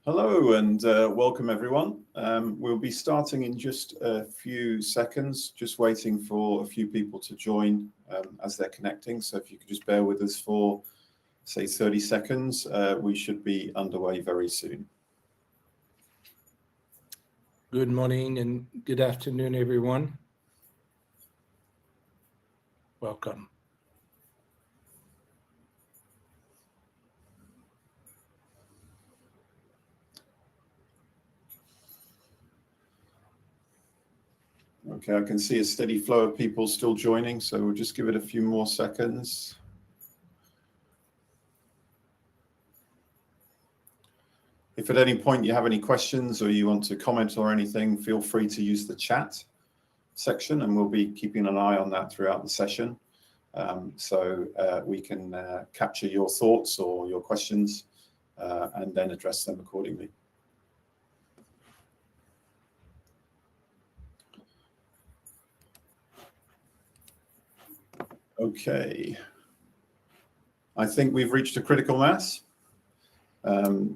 Hello and welcome everyone. We'll be starting in just a few seconds, just waiting for a few people to join as they're connecting. So if you could just bear with us for, say, 30 seconds, we should be underway very soon. Good morning and good afternoon, everyone. Welcome. Okay, I can see a steady flow of people still joining, so we'll just give it a few more seconds. If at any point you have any questions or you want to comment or anything, feel free to use the chat section and we'll be keeping an eye on that throughout the session. So we can capture your thoughts or your questions and then address them accordingly. Okay, I think we've reached a critical mass.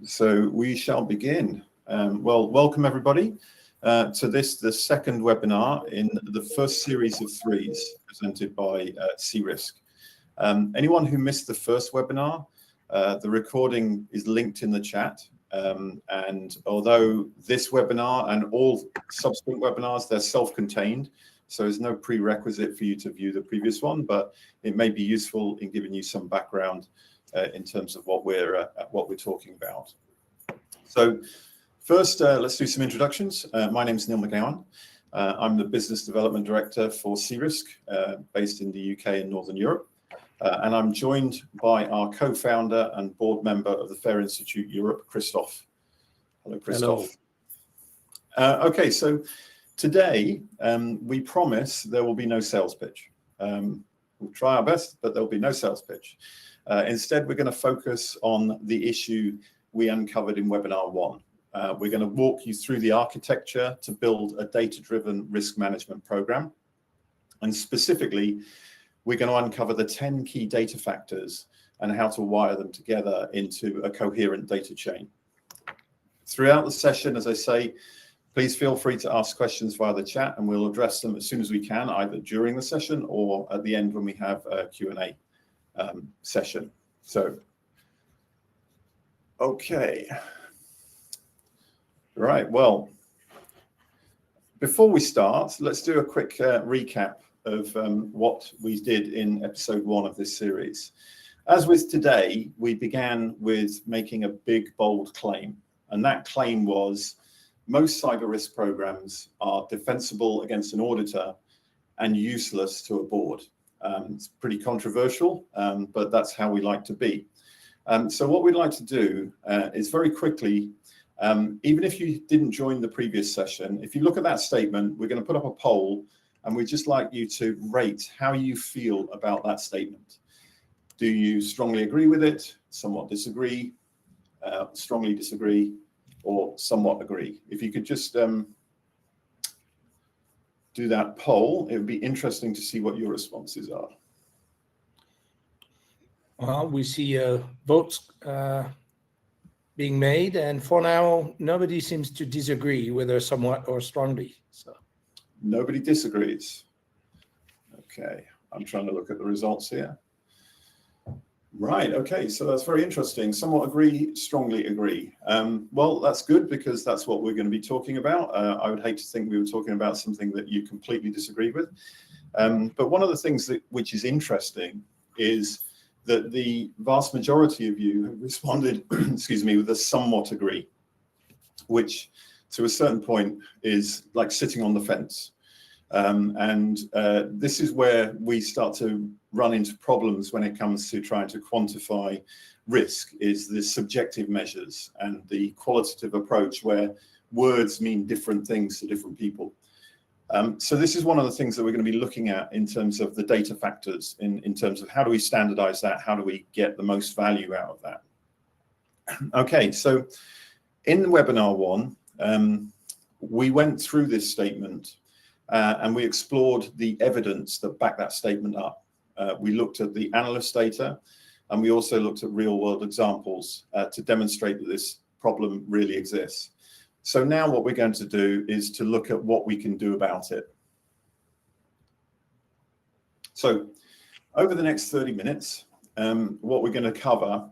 So we shall begin. Well, welcome everybody to the second webinar in the first series of 3s presented by C-Risk. Anyone who missed the first webinar, the recording is linked in the chat. And although this webinar and all subsequent webinars, they're self-contained, so there's no prerequisite for you to view the previous one, but it may be useful in giving you some background in terms of what we're talking about. So first, let's do some introductions. My name is Neil McGowan. I'm the Business Development Director for C-Risk, based in the UK and Northern Europe. And I'm joined by our co-founder and board member of the Fair Institute Europe, Christoph. Hello, Christoph. Hello. Okay, so today, we promise there will be no sales pitch. We'll try our best, but there'll be no sales pitch. Instead, we're going to focus on the issue we uncovered in webinar 1. We're going to walk you through the architecture to build a data-driven risk management program. And specifically, we're going to uncover the 10 key data factors and how to wire them together into a coherent data chain. Throughout the session, as I say, please feel free to ask questions via the chat and we'll address them as soon as we can, either during the session or at the end when we have a Q&A session. So, okay. Right, well, before we start, let's do a quick recap of what we did in episode 1 of this series. As with today, we began with making a big, bold claim. And that claim was, most cyber risk programs are defensible against an auditor and useless to a board. It's pretty controversial, but that's how we like to be. So what we'd like to do is very quickly, even if you didn't join the previous session, if you look at that statement, we're going to put up a poll and we'd just like you to rate how you feel about that statement. Do you strongly agree with it, somewhat disagree, strongly disagree, or somewhat agree? If you could just do that poll, it would be interesting to see what your responses are. Well, we see votes being made, and for now, nobody seems to disagree, whether somewhat or strongly. So nobody disagrees. Okay, I'm trying to look at the results here. Right, okay, so that's very interesting. Somewhat agree, strongly agree. Well, that's good because that's what we're going to be talking about. I would hate to think we were talking about something that you completely disagreed with. But one of the things which is interesting is that the vast majority of you have responded, excuse me, with a somewhat agree, which to a certain point is like sitting on the fence. This is where we start to run into problems when it comes to trying to quantify risk, is the subjective measures and the qualitative approach where words mean different things to different people. So this is one of the things that we're going to be looking at in terms of the data factors, in terms of how do we standardize that, how do we get the most value out of that. Okay, so in webinar 1, we went through this statement and we explored the evidence that backed that statement up. We looked at the analyst data and we also looked at real world examples to demonstrate that this problem really exists. So now what we're going to do is to look at what we can do about it. So over the next 30 minutes, what we're going to cover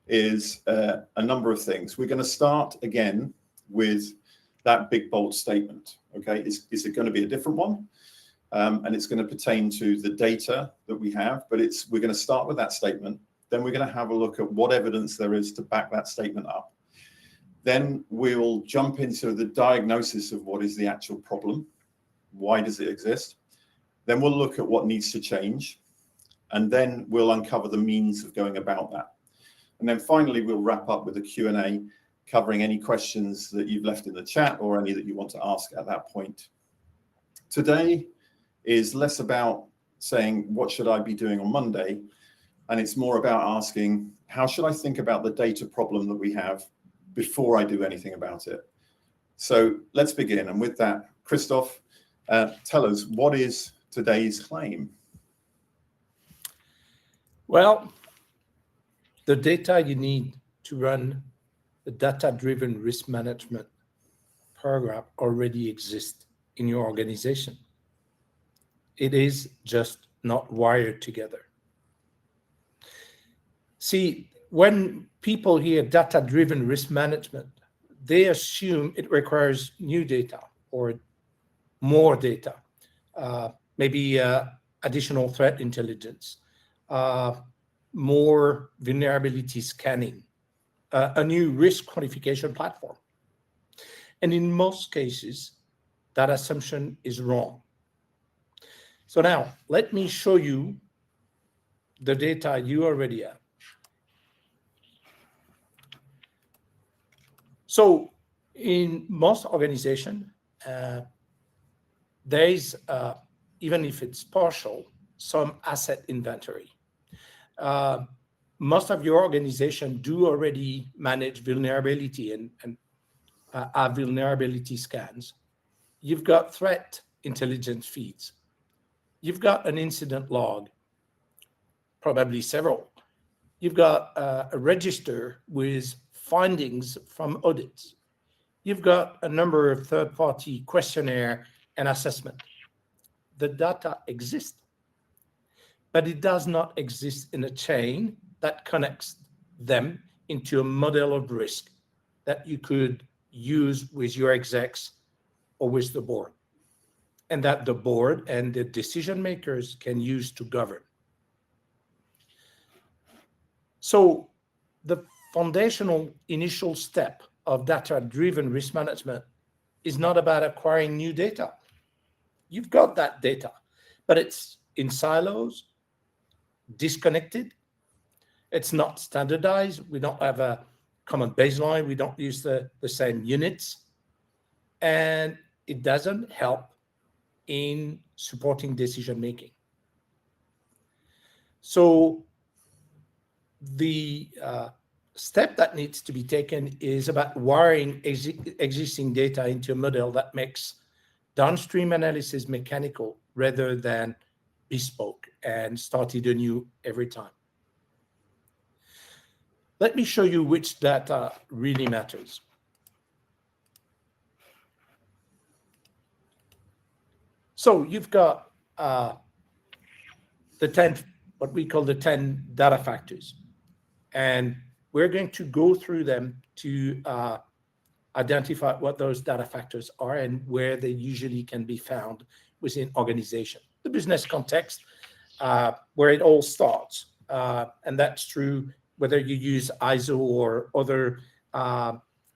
is a number of things. We're going to start again with that big bold statement. Okay, is it going to be a different one? And it's going to pertain to the data that we have, but we're going to start with that statement. Then we're going to have a look at what evidence there is to back that statement up. Then we'll jump into the diagnosis of what is the actual problem. Why does it exist? Then we'll look at what needs to change. And then we'll uncover the means of going about that. And then finally, we'll wrap up with a Q&A covering any questions that you've left in the chat or any that you want to ask at that point. Today is less about saying, what should I be doing on Monday? And it's more about asking, how should I think about the data problem that we have before I do anything about it? So let's begin. And with that, Christoph, tell us, what is today's claim? Well, the data you need to run the data-driven risk management program already exists in your organization. It is just not wired together. See, when people hear data-driven risk management, they assume it requires new data or more data, maybe additional threat intelligence, more vulnerability scanning, a new risk quantification platform. And in most cases, that assumption is wrong. So now, let me show you the data you already have. So in most organizations, there is, even if it's partial, some asset inventory. Most of your organization do already manage vulnerability and have vulnerability scans. You've got threat intelligence feeds. You've got an incident log, probably several. You've got a register with findings from audits. You've got a number of third-party questionnaire and assessment. The data exists, but it does not exist in a chain that connects them into a model of risk that you could use with your execs or with the board, and that the board and the decision makers can use to govern. So the foundational initial step of data-driven risk management is not about acquiring new data. You've got that data, but it's in silos, disconnected. It's not standardized. We don't have a common baseline. We don't use the same units. And it doesn't help in supporting decision making. So the step that needs to be taken is about wiring existing data into a model that makes downstream analysis mechanical rather than bespoke and started anew every time. Let me show you which data really matters. So you've got the 10, what we call the 10 data factors. And we're going to go through them to identify what those data factors are and where they usually can be found within organization. The business context, where it all starts. And that's true whether you use ISO or other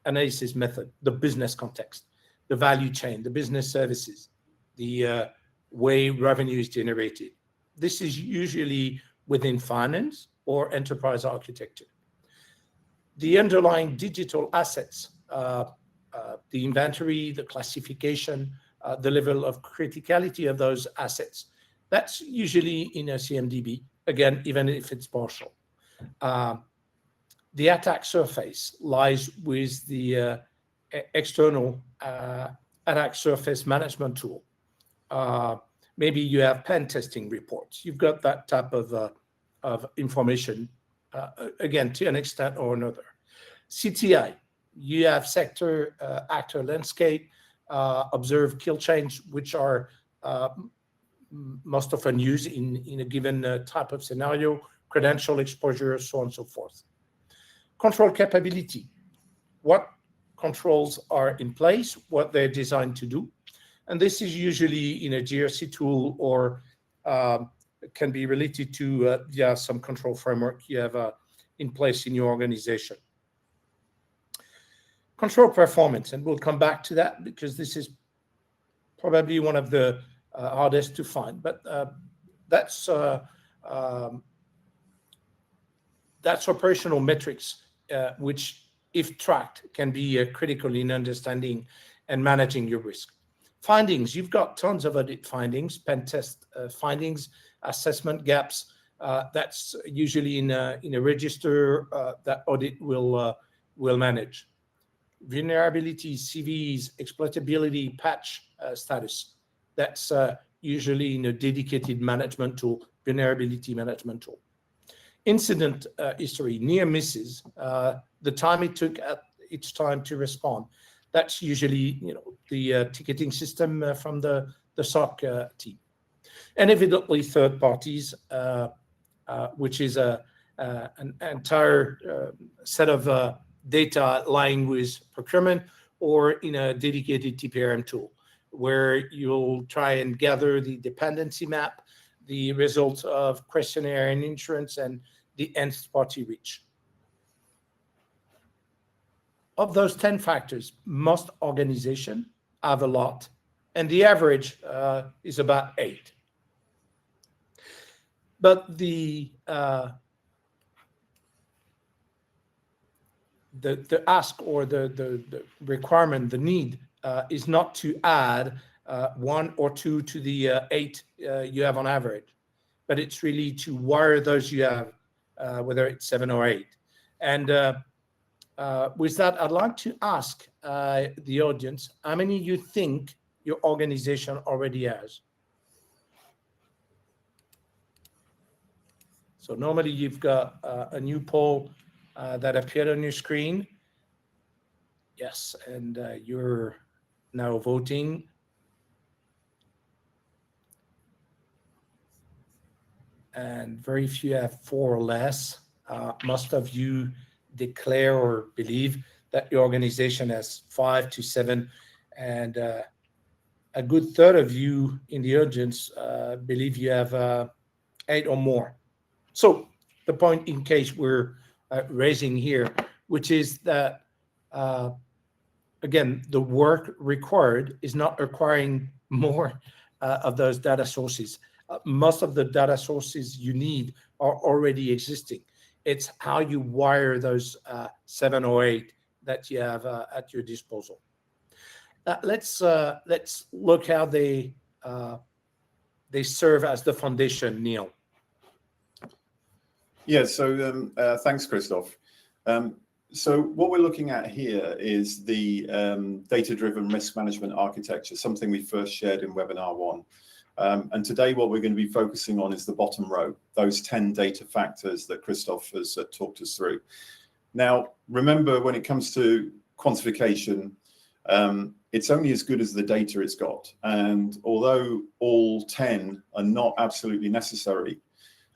analysis method, the business context, the value chain, the business services, the way revenue is generated. This is usually within finance or enterprise architecture. The underlying digital assets, the inventory, the classification, the level of criticality of those assets, that's usually in a CMDB, again, even if it's partial. The attack surface lies with the external attack surface management tool. Maybe you have pen testing reports. You've got that type of information, again, to an extent or another. CTI, You have sector, actor landscape, observe kill chains, which are most often used in a given type of scenario, credential exposure, so on and so forth. Control capability. What controls are in place, what they're designed to do. And this is usually in a GRC tool or can be related to some control framework you have in place in your organization. Control performance, and we'll come back to that because this is probably one of the hardest to find, but that's operational metrics, which, if tracked, can be critical in understanding and managing your risk. Findings, you've got tons of audit findings, pen test findings, assessment gaps. That's usually in a register that audit will manage. Vulnerabilities, CVEs, exploitability, patch status. That's usually in a dedicated management tool, vulnerability management tool. Incident history, near misses, the time it took at each time to respond. That's usually the ticketing system from the SOC team. And evidently third parties, which is an entire set of data lying with procurement or in a dedicated TPRM tool, where you'll try and gather the dependency map, the results of questionnaire and insurance, and the nth party reach. Of those 10 factors, most organizations have a lot, and the average is about 8. But the ask or the requirement, the need is not to add 1 or 2 to the 8 you have on average, but it's really to wire those you have, whether it's 7 or 8. And with that, I'd like to ask the audience, how many you think your organization already has? So normally you've got a new poll that appeared on your screen. Yes, and you're now voting. And very few have 4 or less. Most of you declare or believe that your organization has 5 to 7, and a good third of you in the audience believe you have 8 or more. So the point in case we're raising here, which is that, again, the work required is not requiring more of those data sources. Most of the data sources you need are already existing. It's how you wire those 7 or 8 that you have at your disposal. Let's look how they serve as the foundation, Neil. Yeah, so thanks, Christophe. So what we're looking at here is the data-driven risk management architecture, something we first shared in webinar 1. And today what we're going to be focusing on is the bottom row, those 10 data factors that Christophe has talked us through. Now, remember, when it comes to quantification, it's only as good as the data it's got. And although all 10 are not absolutely necessary,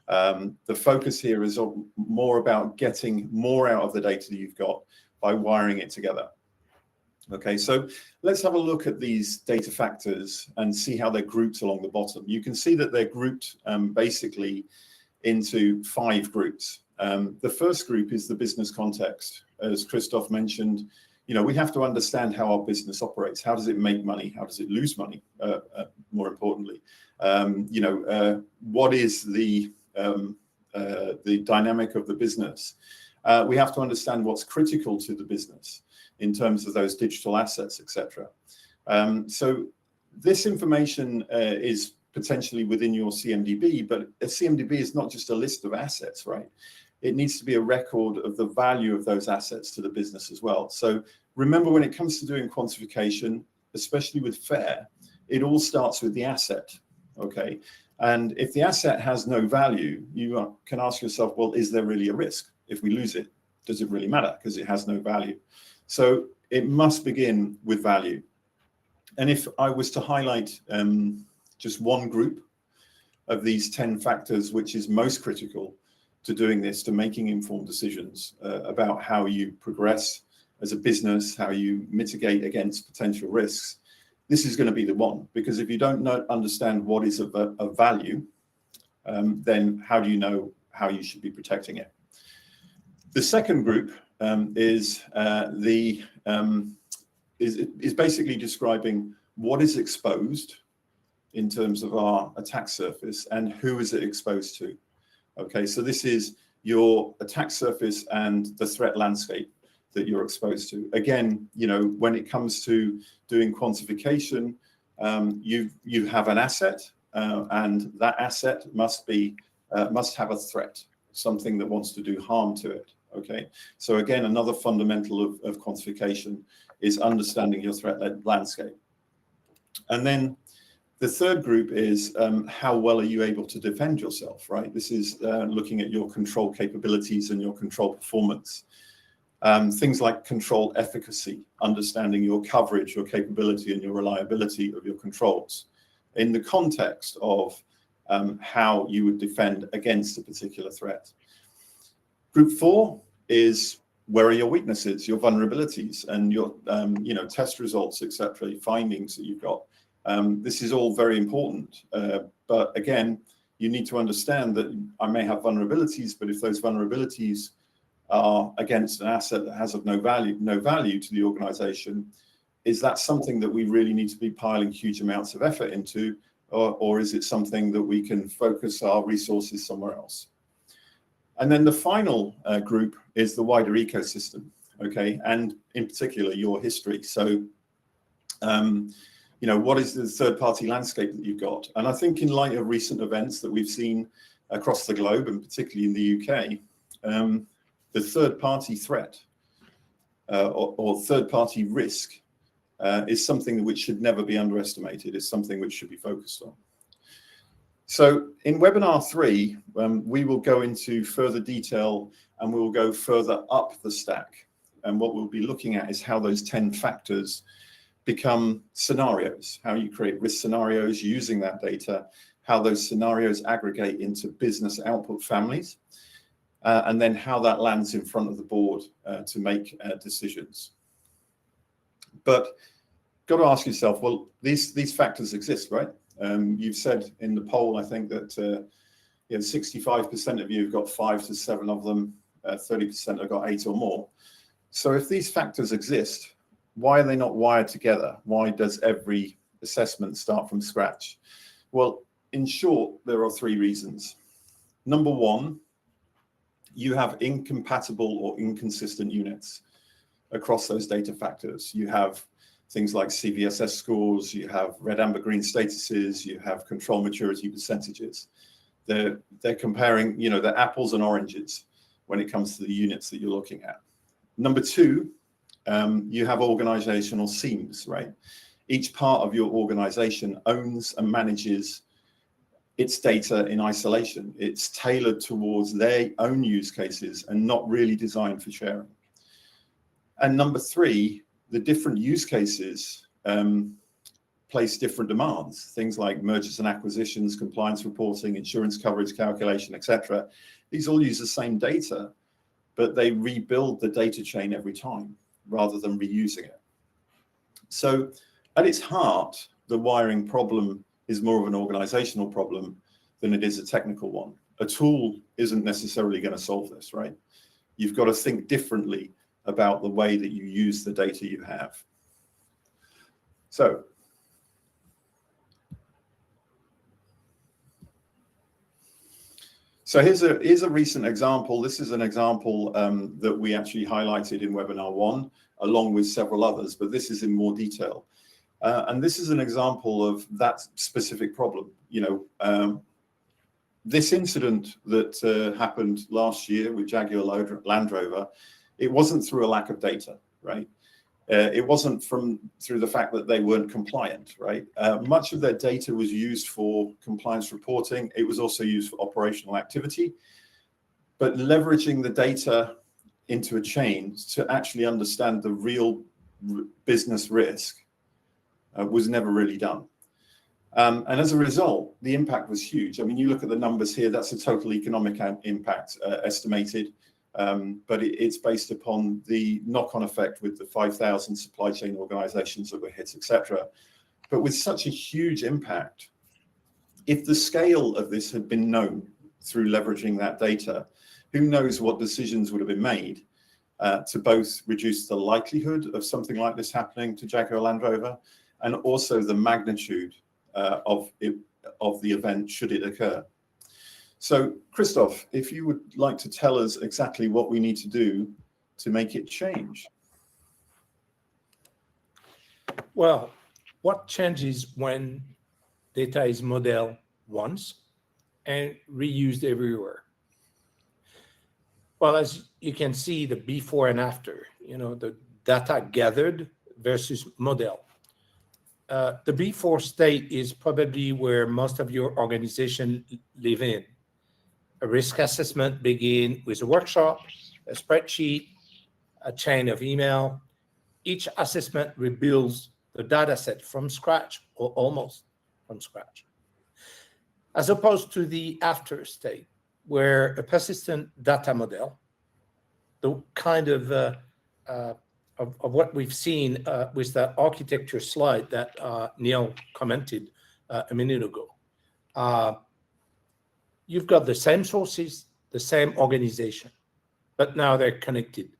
the focus here is more about getting more out of the data that you've got by wiring it together. Okay, so let's have a look at these data factors and see how they're grouped along the bottom. You can see that they're grouped basically into 5 groups. The first group is the business context. As Christophe mentioned, we have to understand how our business operates. How does it make money? How does it lose money? More importantly, what is the dynamic of the business? We have to understand what's critical to the business in terms of those digital assets, etc. So this information is potentially within your CMDB, but a CMDB is not just a list of assets, right? It needs to be a record of the value of those assets to the business as well. So remember, when it comes to doing quantification, especially with FAIR, it all starts with the asset, okay? And if the asset has no value, you can ask yourself, well, is there really a risk if we lose it? does it really matter? Because it has no value. So it must begin with value. And if I was to highlight just one group of these 10 factors, which is most critical to doing this, to making informed decisions about how you progress as a business, how you mitigate against potential risks, this is going to be the one. Because if you don't understand what is of value, then how do you know how you should be protecting it? The second group is basically describing what is exposed in terms of our attack surface and who is it exposed to. Okay, so this is your attack surface and the threat landscape that you're exposed to. Again, you know, when it comes to doing quantification, you have an asset, and that asset must have a threat, something that wants to do harm to it. Okay, so again, another fundamental of quantification is understanding your threat landscape. And then the third group is how well are you able to defend yourself, right? This is looking at your control capabilities and your control performance. Things like control efficacy, understanding your coverage, your capability, and your reliability of your controls in the context of how you would defend against a particular threat. Group 4 is where are your weaknesses, your vulnerabilities, and your test results, etc., findings that you've got. This is all very important, but again, you need to understand that I may have vulnerabilities, but if those vulnerabilities are against an asset that has of no value to the organization, is that something that we really need to be piling huge amounts of effort into, or is it something that we can focus our resources somewhere else? And then the final group is the wider ecosystem, okay, and in particular your history. So, what is the third-party landscape that you've got? And I think in light of recent events that we've seen across the globe, and particularly in the UK, the third-party threat or third-party risk is something which should never be underestimated. It's something which should be focused on. So in webinar 3, we will go into further detail and we will go further up the stack. And what we'll be looking at is how those 10 factors become scenarios, how you create risk scenarios using that data, how those scenarios aggregate into business output families, and then how that lands in front of the board to make decisions. But got to ask yourself, well, these factors exist, right? You've said in the poll, I think that 65% of you have got 5 to 7 of them, 30% have got 8 or more. So if these factors exist, why are they not wired together? Why does every assessment start from scratch? Well, in short, there are 3 reasons. Number 1, you have incompatible or inconsistent units across those data factors. You have things like CVSS scores, you have red, amber, green statuses, you have control maturity percentages. They're comparing, they're apples and oranges when it comes to the units that you're looking at. Number 2, you have organizational seams, right? Each part of your organization owns and manages its data in isolation. It's tailored towards their own use cases and not really designed for sharing. And number 3, the different use cases place different demands. Things like mergers and acquisitions, compliance reporting, insurance coverage calculation, etc. These all use the same data, but they rebuild the data chain every time rather than reusing it. So at its heart, the wiring problem is more of an organizational problem than it is a technical one. A tool isn't necessarily going to solve this, right? You've got to think differently about the way that you use the data you have. So here's a recent example. This is an example that we actually highlighted in webinar 1, along with several others, but this is in more detail. And this is an example of that specific problem. This incident that happened last year with Jaguar Land Rover, it wasn't through a lack of data, right? It wasn't through the fact that they weren't compliant, right? Much of their data was used for compliance reporting. It was also used for operational activity. But leveraging the data into a chain to actually understand the real business risk was never really done. And as a result, the impact was huge. I mean, you look at the numbers here, that's a total economic impact estimated, but it's based upon the knock-on effect with the 5,000 supply chain organizations that were hit, etc. But with such a huge impact, if the scale of this had been known through leveraging that data, who knows what decisions would have been made to both reduce the likelihood of something like this happening to Jaguar Land Rover, and also the magnitude of the event should it occur. So, Christoph, if you would like to tell us exactly what we need to do to make it change. Well, what changes when data is modeled once and reused everywhere? Well, as you can see, the before and after, the data gathered versus model. The before state is probably where most of your organization live in. A risk assessment begins with a workshop, a spreadsheet, a chain of email. Each assessment rebuilds the data set from scratch or almost from scratch. As opposed to the after state, where a persistent data model, the kind of what we've seen with that architecture slide that Neil commented a minute ago. You've got the same sources, the same organization, but now they're connected,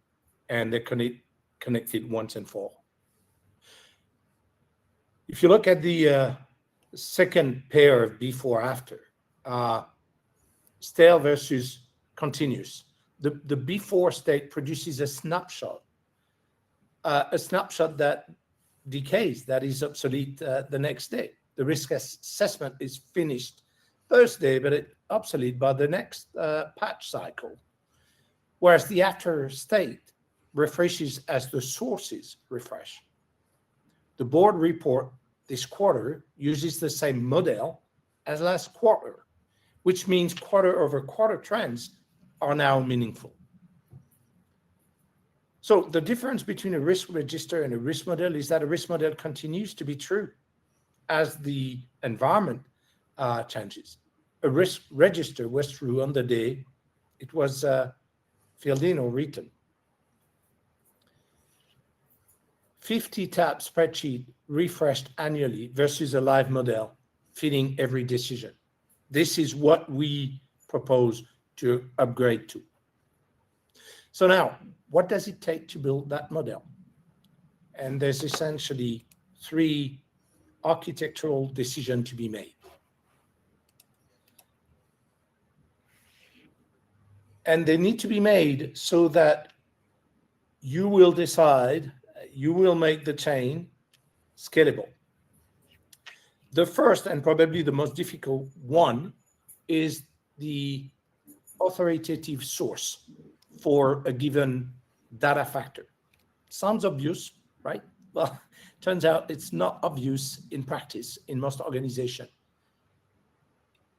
and they're connected once and for all. If you look at the second pair of before-after, stale versus continuous, the before state produces a snapshot that decays, that is obsolete the next day. The risk assessment is finished Thursday, but it's obsolete by the next patch cycle. Whereas the after state refreshes as the sources refresh. The board report this quarter uses the same model as last quarter, which means quarter-over-quarter trends are now meaningful. So the difference between a risk register and a risk model is that a risk model continues to be true as the environment changes. A risk register was true on the day it was filled in or written. 50-tab spreadsheet refreshed annually versus a live model fitting every decision. This is what we propose to upgrade to. So now, what does it take to build that model? And there's essentially 3 architectural decisions to be made. And they need to be made so that you will decide, you will make the chain scalable. The first and probably the most difficult one is the authoritative source for a given data factor. Sounds obvious, right? Well, turns out it's not obvious in practice in most organizations.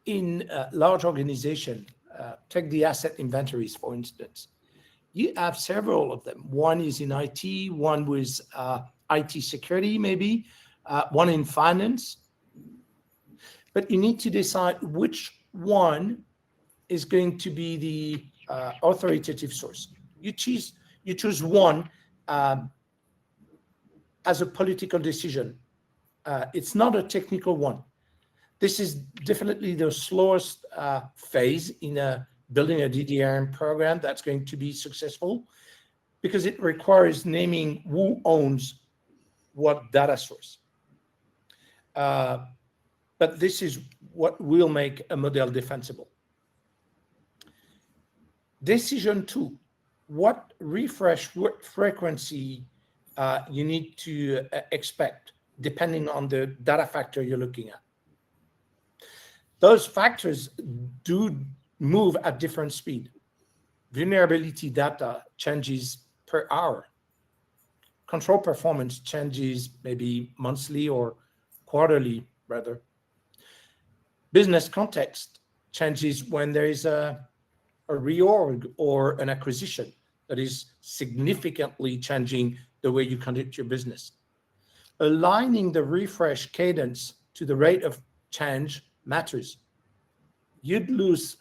In large organizations, take the asset inventories, for instance. You have several of them. One is in IT, one with IT security, maybe, one in finance. But you need to decide which one is going to be the authoritative source. You choose one as a political decision. It's not a technical one. This is definitely the slowest phase in building a DDRM program that's going to be successful, because it requires naming who owns what data source. But this is what will make a model defensible. Decision 2, what refresh frequency you need to expect depending on the data factor you're looking at. Those factors do move at different speed. Vulnerability data changes per hour. Control performance changes maybe monthly or quarterly, rather. Business context changes when there is a reorg or an acquisition. that is significantly changing the way you conduct your business. Aligning the refresh cadence to the rate of change matters. You'd lose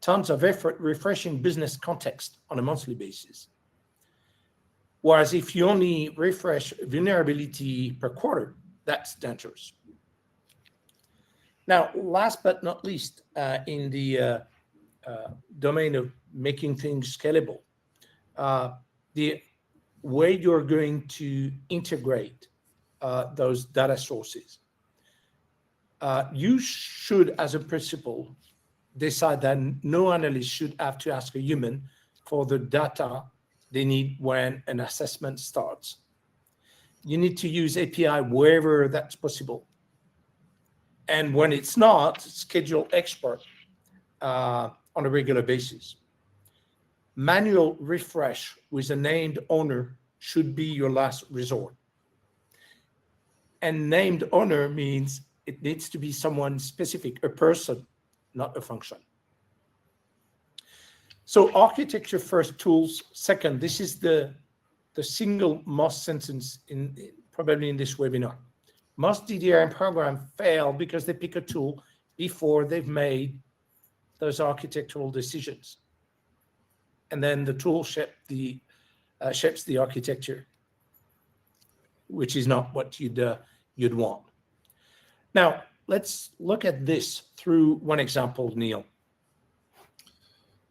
tons of effort refreshing business context on a monthly basis. Whereas if you only refresh vulnerability per quarter, that's dangerous. Now, last but not least, in the domain of making things scalable, the way you're going to integrate those data sources. You should, as a principle, decide that no analyst should have to ask a human for the data they need when an assessment starts. You need to use API wherever that's possible. And when it's not, schedule expert on a regular basis. Manual refresh with a named owner should be your last resort. And named owner means it needs to be someone specific, a person, not a function. So architecture first, tools second. This is the single most sentence probably in this webinar. Most DDRM programs fail because they pick a tool before they've made those architectural decisions. And then the tool shapes the architecture, which is not what you'd want. Now, let's look at this through one example, Neil.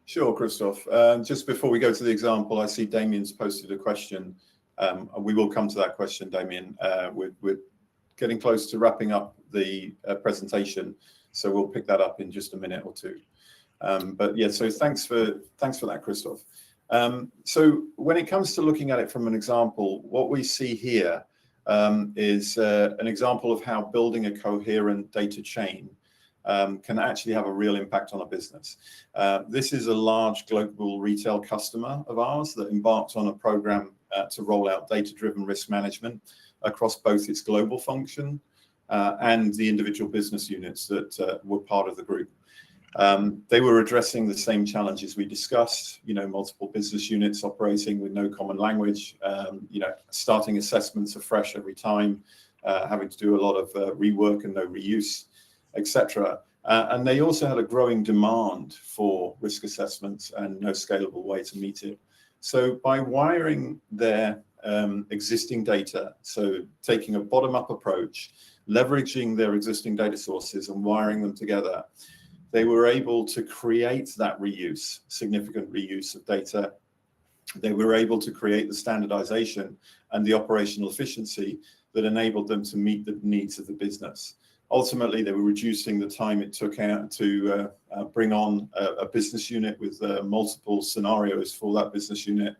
Sure, Christophe. Just before we go to the example, I see Damien's posted a question. We will come to that question, Damien. We're getting close to wrapping up the presentation, so we'll pick that up in just a minute or two. But yeah, so thanks for that, Christophe. So when it comes to looking at it from an example, what we see here is an example of how building a coherent data chain can actually have a real impact on a business. This is a large global retail customer of ours that embarked on a program to roll out data-driven risk management across both its global function and the individual business units that were part of the group. They were addressing the same challenges we discussed, multiple business units operating with no common language, starting assessments afresh every time, having to do a lot of rework and no reuse, etc. And they also had a growing demand for risk assessments and no scalable way to meet it. So by wiring their existing data, so taking a bottom-up approach, leveraging their existing data sources and wiring them together, they were able to create that reuse, significant reuse of data. They were able to create the standardization and the operational efficiency that enabled them to meet the needs of the business. Ultimately, they were reducing the time it took out to bring on a business unit with multiple scenarios for that business unit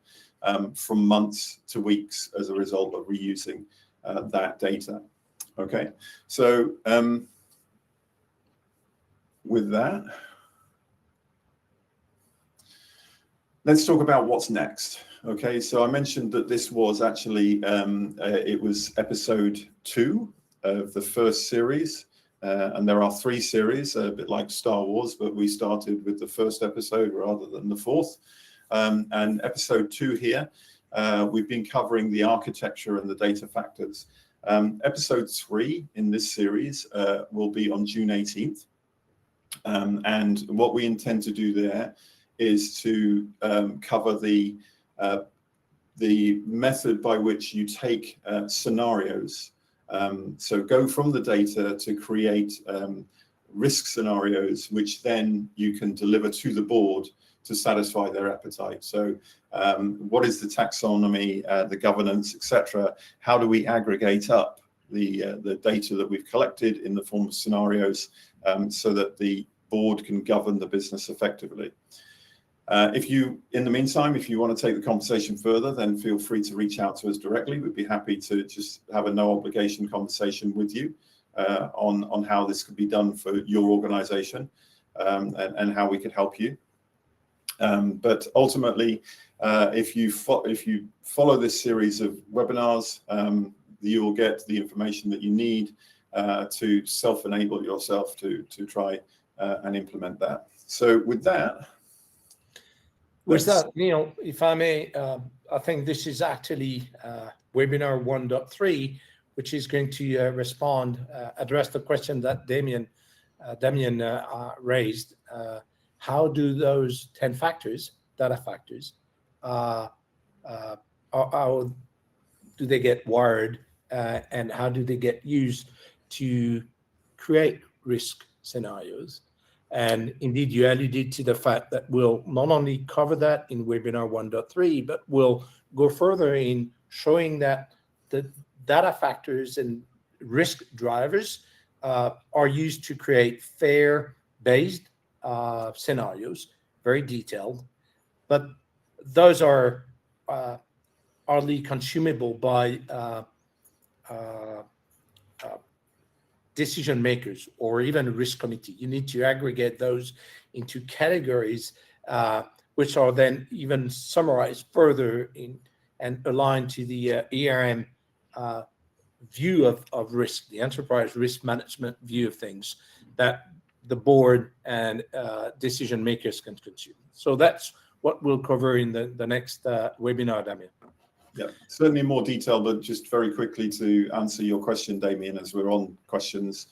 from months to weeks as a result of reusing that data. Okay, so with that, let's talk about what's next. Okay, so I mentioned that this was actually, it was episode 2 of the first series, and there are 3 series, a bit like Star Wars, but we started with the first episode rather than the 4th. And episode 2 here, we've been covering the architecture and the data factors. Episode 3 in this series will be on June 18th. And what we intend to do there is to cover the method by which you take scenarios. So go from the data to create risk scenarios, which then you can deliver to the board to satisfy their appetite. So what is the taxonomy, the governance, etc.? How do we aggregate up the data that we've collected in the form of scenarios so that the board can govern the business effectively? In the meantime, if you want to take the conversation further, then feel free to reach out to us directly. We'd be happy to just have a no obligation conversation with you on how this could be done for your organization and how we could help you. But ultimately, if you follow this series of webinars, you will get the information that you need to self-enable yourself to try and implement that. So with that, With that, Neil, if I may, I think this is actually webinar 1.3, which is going to address the question that Damien raised. How do those 10 factors, data factors, how do they get wired, and how do they get used to create risk scenarios? And indeed, you alluded to the fact that we'll not only cover that in webinar 1.3, but we'll go further in showing that the data factors and risk drivers are used to create fair-based scenarios, very detailed, but those are hardly consumable by decision makers or even a risk committee. You need to aggregate those into categories, which are then even summarized further in and aligned to the ERM view of risk, the enterprise risk management view of things that the board and decision makers can consume. So that's what we'll cover in the next webinar, Damien. Yeah, certainly more detail, but just very quickly to answer your question, Damien, as we're on questions.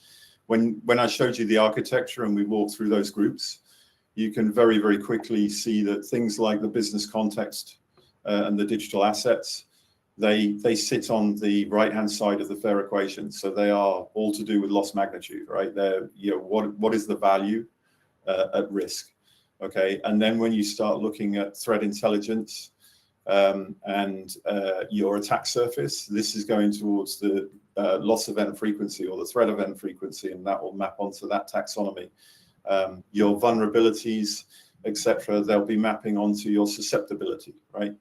When I showed you the architecture and we walked through those groups, you can very, very quickly see that things like the business context and the digital assets, they sit on the right-hand side of the FAIR equation. So they are all to do with loss magnitude, right? They're, what is the value at risk? Okay, and then when you start looking at threat intelligence, and your attack surface, this is going towards the loss event frequency or the threat event frequency, and that will map onto that taxonomy. Your vulnerabilities, etc., they'll be mapping onto your susceptibility, right?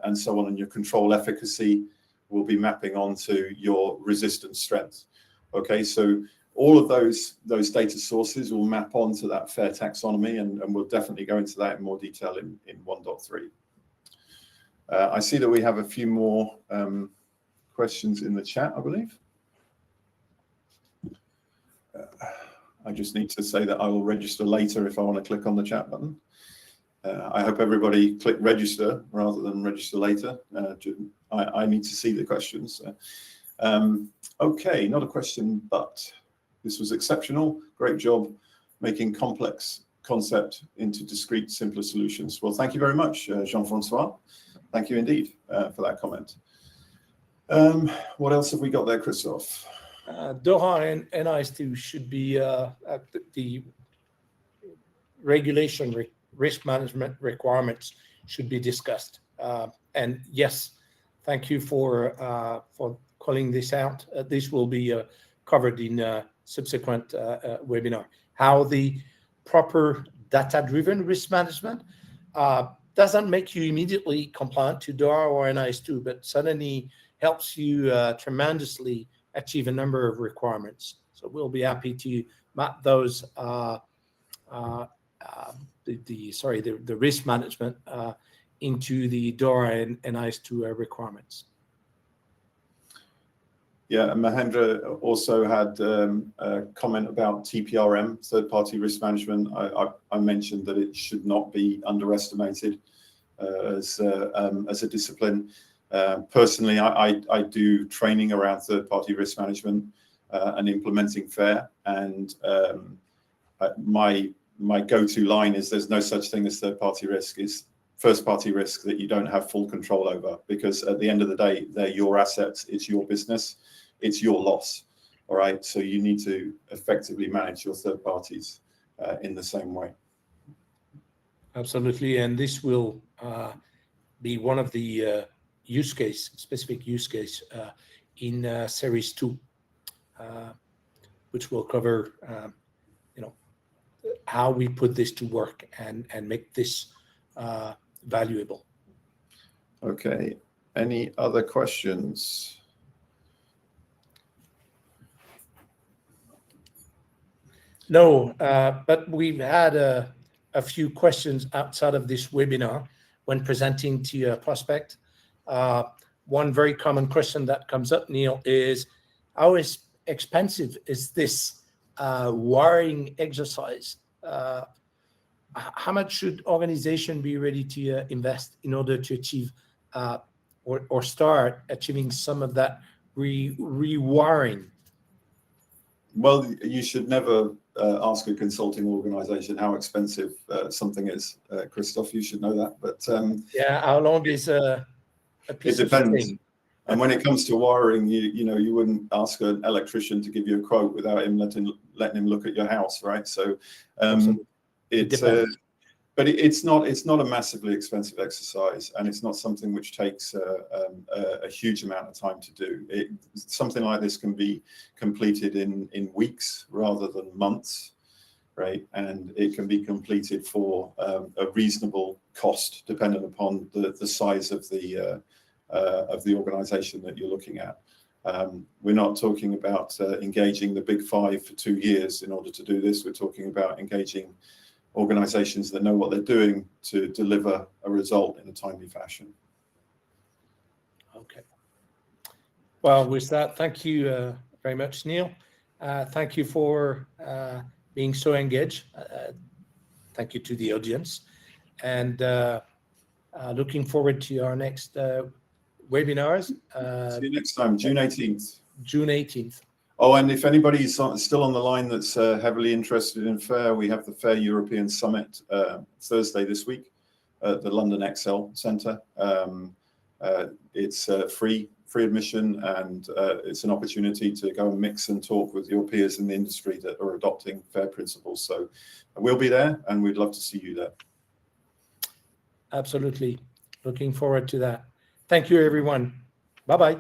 And so on, and your control efficacy will be mapping onto your resistance strength. Okay, so all of those data sources will map onto that FAIR taxonomy, and we'll definitely go into that in more detail in 1.3. I see that we have a few more questions in the chat, I believe. I just need to say that I will register later if I want to click on the chat button. I hope everybody click register rather than register later. I need to see the questions. Okay, not a question, but this was exceptional. Great job making complex concept into discrete, simpler solutions. Well, thank you very much, Jean-Francois. Thank you indeed for that comment. What else have we got there, Christophe? DORA and NIS2 should be at the regulation risk management requirements should be discussed. And yes, thank you for calling this out. This will be covered in a subsequent webinar. How the proper data-driven risk management doesn't make you immediately compliant to DORA or NIS2, but suddenly helps you tremendously achieve a number of requirements. So we'll be happy to map those, the risk management into the DORA and NIS2 requirements. Yeah, and Mahendra also had a comment about TPRM, third-party risk management. I mentioned that it should not be underestimated as a discipline. Personally, I do training around third-party risk management and implementing FAIR, and my go-to line is there's no such thing as third-party risk. It's first-party risk that you don't have full control over, because at the end of the day, they're your assets, it's your business, it's your loss. All right, so you need to effectively manage your third parties in the same way. Absolutely, and this will be one of the specific use case in Series 2, which will cover how we put this to work and make this valuable. Okay, any other questions? No, but we've had a few questions outside of this webinar when presenting to a prospect. One very common question that comes up, Neil, is how expensive is this wiring exercise? how much should organization be ready to invest in order to achieve or start achieving some of that rewiring? Well, you should never ask a consulting organization how expensive something is. Christoph, you should know that. But yeah, how long is a piece it depends. of string? And when it comes to wiring, you wouldn't ask an electrician to give you a quote without him letting him look at your house, right? So but it's not a massively expensive exercise, and it's not something which takes a huge amount of time to do. Something like this can be completed in weeks rather than months, right? And it can be completed for a reasonable cost, depending upon the size of the organization that you're looking at. We're not talking about engaging the big five for 2 years in order to do this. We're talking about engaging organizations that know what they're doing to deliver a result in a timely fashion. Okay. Well, with that, thank you very much, Neil. Thank you for being so engaged. Thank you to the audience. And looking forward to our next webinars. See you next time, June 18th. June 18th. Oh, and if anybody's still on the line that's heavily interested in FAIR, we have the FAIR European Summit Thursday this week at the London Excel Centre. It's free admission, and it's an opportunity to go and mix and talk with your peers in the industry that are adopting FAIR principles. So we'll be there, and we'd love to see you there. Absolutely. Looking forward to that. Thank you, everyone. Bye-bye.